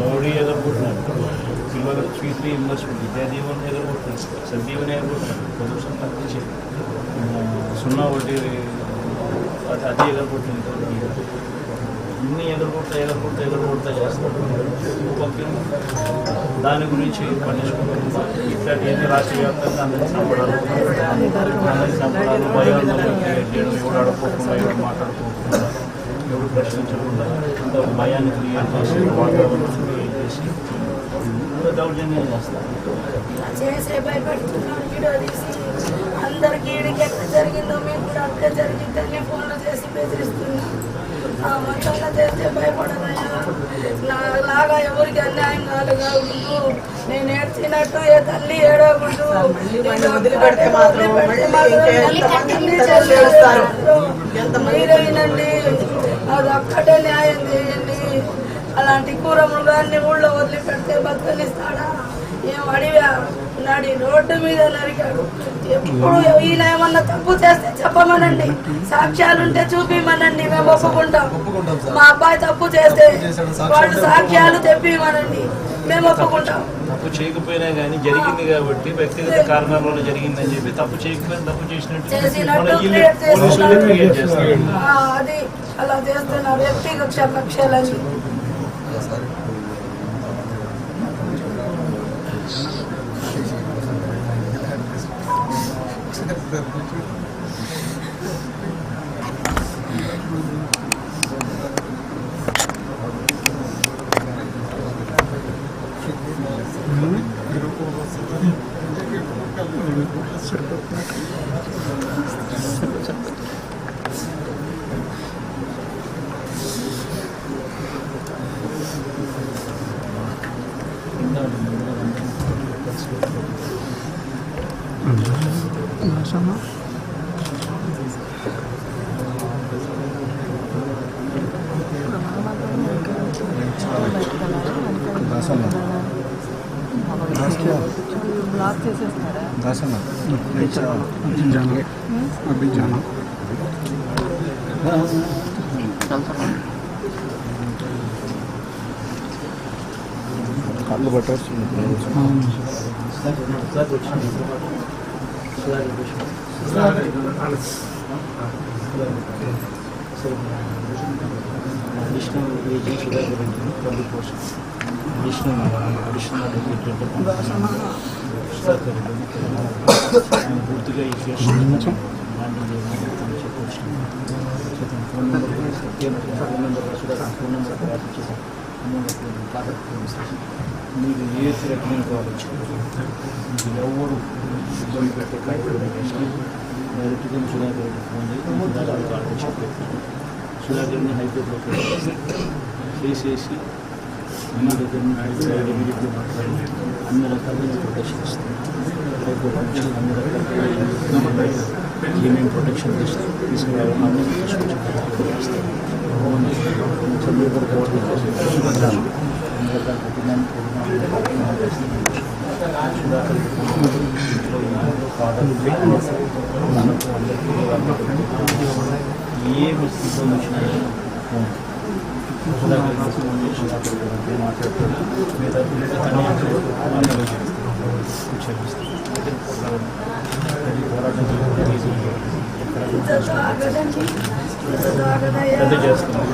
మోడీ ఎదుర్కొంటున్నారు, పిల్లలకు free investment, Vidya Deevena ఎదుర్కొంటున్నారు, సంజీవన ఎదుర్కొంటున్నారు, పొల్యూషన్ తగ్గించి సున్నా వడ్డీ అది ఎదుర్కొంటుంది. అన్నీ ఎదుర్కొంటా చేస్తారు. దాని గురించి పట్టించుకుంటారు. ఇట్లాంటి ఏది రాష్ట్ర వ్యాప్తంగా అందరినీ చంపడాలు, భయాందోళన క్రియేట్ చేయడం, ఎవరు అడుక్కోకుండా, ఎవరు మాట్లాడుకోకుండా, ఎవరు ప్రశ్నించకుండా భయాన్ని క్రియేట్ చేసి, వాతావరణం క్రియేట్ చేసి దౌర్జన్యం చేస్తారు. చేసే భయపెడుతున్నాడు. వీడియో తీసి అందరికి ఈడికి ఎక్కడ జరిగిందో మీకు కూడా అక్కడ జరిగిందని ఫోన్లు చేసి బెదిరిస్తున్నా. మొత్తంగా చేస్తే భయపడదయ్యా, నాలాగా ఎవరికి అన్యాయం కాదు. నేను ఏడ్చినట్టు ఏ తల్లి ఏడవకూడదు. మీరేనండి, అది ఒక్కటే న్యాయం చేయండి. అలాంటి కూర మృగాన్ని ఊళ్ళో వదిలిపెడితే బతుకనిస్తాడా? ఏం అడిగా నడి రోడ్డు మీద నరికాడు. ఎప్పుడు ఈయన ఏమన్నా తప్పు చేస్తే చెప్పమనండి, సాక్ష్యాలుంటే చూపిమనండి, మేము ఒప్పుకుంటాం. మా అబ్బాయి తప్పు చేస్తే వాళ్ళు సాక్ష్యాలు తెప్పిమనండి, మేము ఒప్పుకుంటాం. తప్పు చేయకపోయినా కానీ జరిగింది కాబట్టి వ్యక్తిగత కారణాల జరిగిందని చెప్పి తప్పు చేయకపోయినా తప్పు చేసినట్టు అది అలా చేస్తున్నారు. వ్యక్తిగత కక్షలని బ్లాక్ చేసేస్తారా? కళ్ళు పట్టొస్తుంది. పూర్తిగా ఈ కేసు ఫోన్ నెంబర్ మీకు ఏ థ్రెట్మెంట్ కావచ్చు, మీకు ఎవరు ఇబ్బంది పెట్టే కార్యక్రమం డైరెక్ట్గా సుధాకర్ రెడ్డి ఫోన్ చేసి సుధాకర్ రెడ్డిని హైకోర్టులో చేసేసి అన్ని దగ్గర ఇమీడియట్గా మాట్లాడి అన్ని రకాలుగా ప్రొటెక్షన్ ఇస్తాం. హైకోర్టు నుంచి అన్ని రకాలుగా ఏమేమి ప్రొటెక్షన్ తీసుకురావాలో అన్ని తీసుకొచ్చి ఇస్తాం. సుధాకర్ ఏ స్థితిలో వచ్చినా మాట్లాడుతాడు. పెద్ద చేస్తున్నాం.